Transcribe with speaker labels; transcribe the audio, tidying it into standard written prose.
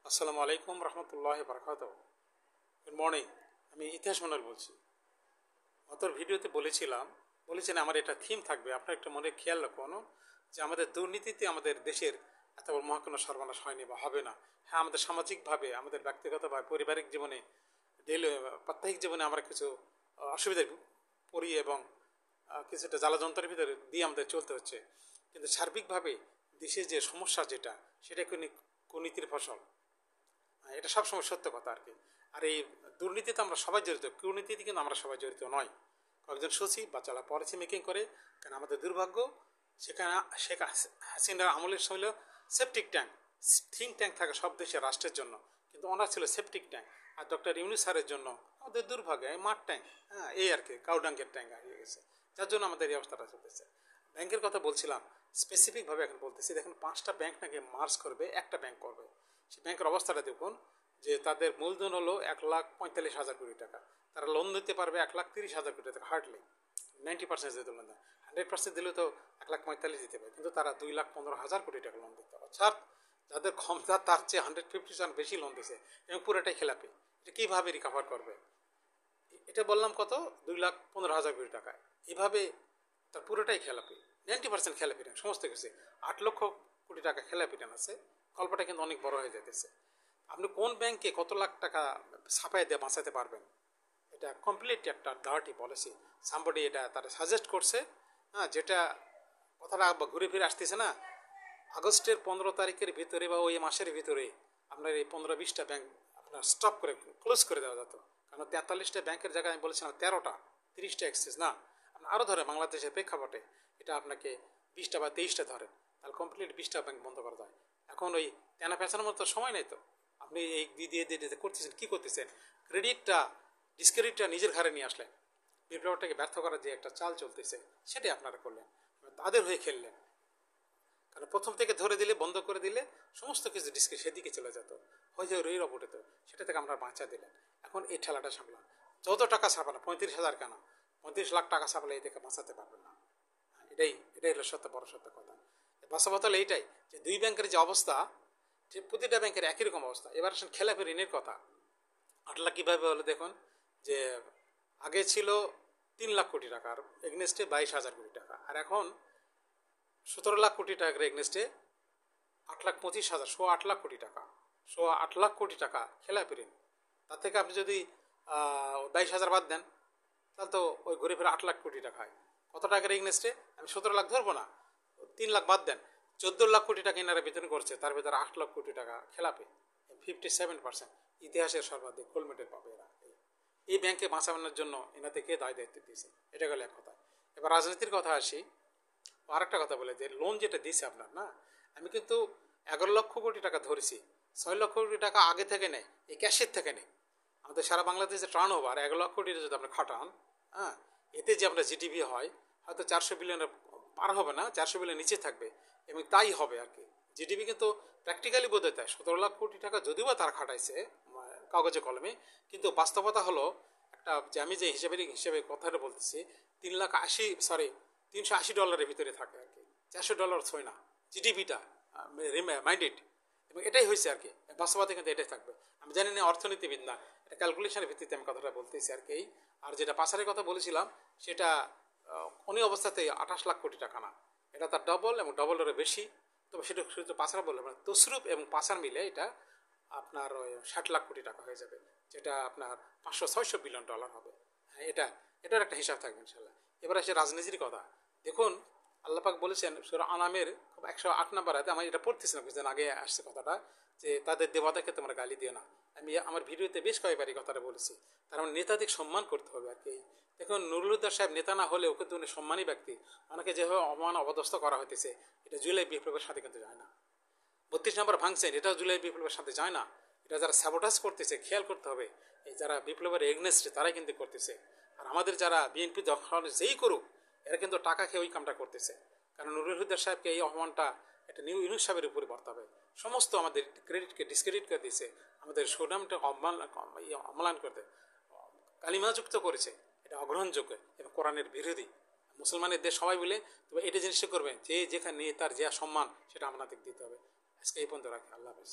Speaker 1: আসসালামু আলাইকুম রহমতুল্লাহ বরকাত। Good morning. আমি ইতিহাস মন্ডল বলছি। গত ভিডিওতে বলেছেন আমার এটা থিম থাকবে। আপনার একটা মনে খেয়াল রাখুন যে আমাদের দুর্নীতিতে আমাদের দেশের এত বড় মহা কোনো সর্বনাশ হয়নি বা হবে না। হ্যাঁ, আমাদের সামাজিকভাবে, আমাদের ব্যক্তিগতভাবে, পারিবারিক জীবনে, ডেইলি প্রাত্যহিক জীবনে আমরা কিছু অসুবিধায় পড়ি এবং কিছুটা জ্বালাযন্ত্রের ভিতরে দিয়ে আমাদের চলতে হচ্ছে। কিন্তু সার্বিকভাবে দেশের যে সমস্যা সেটা কুনীতির ফসল। এটা সবসময় সত্য কথা আর কি। আর এই দুর্নীতিতে আমরা সবাই জড়িত, কুনীতিতে কিন্তু আমরা সবাই জড়িত নয়। কয়েকজন সচিব বা যারা পলিসি মেকিং করে, কারণ আমাদের দুর্ভাগ্য সেখানে শেখ হাসিনার আমলের ছিল সেপটিক ট্যাঙ্ক, থিঙ্ক ট্যাঙ্ক থাকে সব দেশের রাষ্ট্রের জন্য, কিন্তু ওনার ছিল সেপটিক ট্যাঙ্ক। আর ডক্টর ইউনূস স্যারের জন্য আমাদের দুর্ভাগ্য এই মাঠ ট্যাঙ্ক, হ্যাঁ এই আর কি কাউডাঙ্গের ট্যাঙ্ক হয়ে গেছে, যার জন্য আমাদের এই অবস্থাটা চলতেছে। ব্যাংকের কথা বলছিলাম, স্পেসিফিকভাবে এখন বলতেছি। দেখুন, 5টা ব্যাংক নাকি মার্জ করবে, একটা ব্যাংক করবে। সেই ব্যাংকের অবস্থাটা দেখুন যে তাদের মূলধন হলো 1,45,000 কোটি টাকা। তারা লোন দিতে পারবে 1,30,000 কোটি টাকা, হার্ডলি 90% যদি লোন দেয়। 100% দিলেও তো 1,45,000 দিতে পারে, কিন্তু তারা 2,15,000 কোটি টাকা লোন দিতে পারে। অর্থাৎ যাদের ক্ষমতা তার চেয়ে 150% বেশি লোন দিছে এবং পুরোটাই খেলাপি। এটা কীভাবে রিকভার করবে? এটা বললাম কত, 2,15,000 কোটি টাকায়। এভাবে তার পুরোটাই খেলাপি, 90% খেলাপি রিটার্ন, সমস্ত কিছু 8 লক্ষ কোটি টাকা খেলাপি রিটার্ন আছে। গল্পটা কিন্তু অনেক বড় হয়ে যেতেছে। আপনি কোন ব্যাংকে কত লাখ টাকা ছাপাই দিয়ে বাঁচাতে পারবেন? এটা কমপ্লিট একটা ডার্টি পলিসি। সামবডি এটা তারা সাজেস্ট করছে, হ্যাঁ, যেটা কথাটা ঘুরে ফিরে আসতেছে না। আগস্টের 15 তারিখের ভিতরে বা ওই মাসের ভিতরে আপনার এই 15-20টা ব্যাংক আপনার স্টপ করে ক্লোজ করে দেওয়া যেত। কারণ 43টা ব্যাংকের জায়গায় আমি বলেছিলাম 13টা, 30টা এক্সেস না, আপনি আরও ধরে বাংলাদেশের প্রেক্ষাপটে এটা আপনাকে 20টা বা 23টা ধরেন, তাহলে কমপ্লিট 20টা ব্যাংক বন্ধ করা যায়। এখন ওই তেনা পেঁচানোর মতো সময় নেই তো। আপনি এই দিয়ে দিয়ে দিয়ে করতেছেন, কী করতেছেন? ক্রেডিটটা, ডিসক্রেডিটটা নিজের ঘাড়ে নিয়ে আসলেন। বিপ্লবটাকে ব্যর্থ করার যে একটা চাল চলতেছে সেটাই আপনারা করলেন, তাদের হয়ে খেললেন। কারণ প্রথম থেকে ধরে দিলে, বন্ধ করে দিলে সমস্ত কিছু সেদিকে চলে যেত, হয়ে যায় রই রবট হতো। সেটা থেকে আমরা বাঁচা দিলেন। এখন এই ঠেলাটা সামলান। যত টাকা ছাপানো, 35,000 কেন, 35 লাখ টাকা ছাপালে এই থেকে বাঁচাতে পারবেন না। এটাই হলো সত্য, বড় সত্য কথা। বাস্তবতা হলো এইটাই যে দুই ব্যাংকের যে অবস্থা, ঠিক প্রতিটা ব্যাংকের একই রকম অবস্থা। এবার আসেন খেলাপি ঋণের কথা। 8 লাখ কীভাবে হলো দেখুন, যে আগে ছিল 3 লাখ কোটি টাকার এগনেস্টে 22,000 কোটি টাকা, আর এখন 17 লাখ কোটি টাকার এগনেস্টে 8,25,000, 8 লাখ কোটি টাকা, 8 লাখ কোটি টাকা খেলাপি ঋণ। তার থেকে আপনি যদি 22,000 বাদ দেন, তাহলে তো ওই ঘুরে ফিরে 8 লাখ কোটি টাকা হয়। কত টাকার এগনেস্টে? আমি 17 লাখ ধরবো না, 3 লাখ বাদ দেন, 14 লাখ কোটি টাকা এনারা বিতরণ করছে, তার ভিতরে 8 লাখ কোটি টাকা খেলাপি, 57%। ইতিহাসের সর্বাধিক গোল্ড মেডেল পাবে এরা। এই ব্যাংকে বাঁচানোর জন্য এনাতে কে দায়িত্ব দিয়েছে? এটা গেল এক কথা। এবার রাজনীতির কথা আসি। আরেকটা কথা বলে যে লোন যেটা দিয়েছে আপনার, না, আমি কিন্তু 11 লক্ষ কোটি টাকা ধরেছি, 6 লক্ষ কোটি টাকা আগে থেকে নেই, এই ক্যাশের থেকে নেই। আমাদের সারা বাংলাদেশে টার্ন ওভার 11 লক্ষ কোটি যদি আপনি খাটান, হ্যাঁ, এতে যে আপনার জিডিপি হয় হয়তো 400 বিলিয়নের পার হবে না, 400 বিলিয়ন নিচে থাকবে, এবং তাই হবে আর কি। জিডিপি কিন্তু প্র্যাকটিক্যালি বোধ হয় 17 লাখ কোটি টাকা যদিও বা তারা খাটাইছে কাগজে কলমে, কিন্তু বাস্তবতা হলো একটা, যে আমি যে হিসেবে কথাটা বলতেছি, $380 ভিতরে থাকে আর কি, $400 ছয় না জিডিপিটা, মাইন্ডেড। এবং এটাই হয়েছে আর কি, বাস্তবতা কিন্তু এটাই থাকবে। আমি জানি না, অর্থনীতিবিদ না, এটা ক্যালকুলেশনের ভিত্তিতে আমি কথাটা বলতেছি আর কি। আর যেটা পাচারের কথা বলেছিলাম, সেটা অনেক অবস্থাতেই 28 লাখ কোটি টাকা না, এটা তার ডবল এবং ডবলেরও বেশি। তবে সেটা শুধু পাচার বললে মানে তসরুপ এবং পাচার মিলে এটা আপনার 60 লাখ কোটি টাকা হয়ে যাবে, যেটা আপনার 500-600 বিলিয়ন ডলার হবে। হ্যাঁ, এটার একটা হিসাব থাকবে ইনশাল্লাহ। এবার আসে রাজনীতির কথা। দেখুন, আল্লাপাক বলেছেন সূরা আনামের 108 নম্বর আয়াতে, আমি এটা পড়তেছিলাম কিছুদিন আগে আসছে কথাটা, যে তাদের দেবতাকে তোমরা গালি দিও না। আমি আমার ভিডিওতে বেশ কয়েকবার এই কথাটা বলেছি। তার মানে নেতাদের সম্মান করতে হবে আর কি। দেখুন, নুরুল হুদা সাহেব নেতা না হলে ওকে তো উনি সম্মানী ব্যক্তি, ওনাকে যেভাবে অপমান অবদস্থ করা হইতেছে, এটা জুলাই বিপ্লবের সাথে কিন্তু যায় না। 32 নম্বর ভাঙছেন, এটাও জুলাই বিপ্লবের সাথে যায় না। এটা যারা স্যাবোটাজ করতেছে, খেয়াল করতে হবে, এই যারা বিপ্লবের এগনেস্টে তারাই কিন্তু করতেছে। আর আমাদের যারা বিএনপি দখল যেই করুক, এরা কিন্তু টাকা খেয়ে ওই কামটা করতেছে। কারণ নুরুল হুদা সাহেবকে এই অপমানটা একটা ইউনূস সাহেবের উপরে বর্তাবে। সমস্ত আমাদের ক্রেডিটকে ডিসক্রেডিট করে দিয়েছে, আমাদের সুনামটা অম্লান করতে কালিমাযুক্ত করেছে। এটা অগ্রহণযোগ্য এবং কোরআনের বিরোধী। মুসলমানের দেশ সবাই বলে, তবে এটা জিনিসটা করবেন যে যেখানে তার যে সম্মান সেটা আপনাদের দিতে হবে। আজকে এই পর্যন্ত রাখি। আল্লাহ হাফেজ।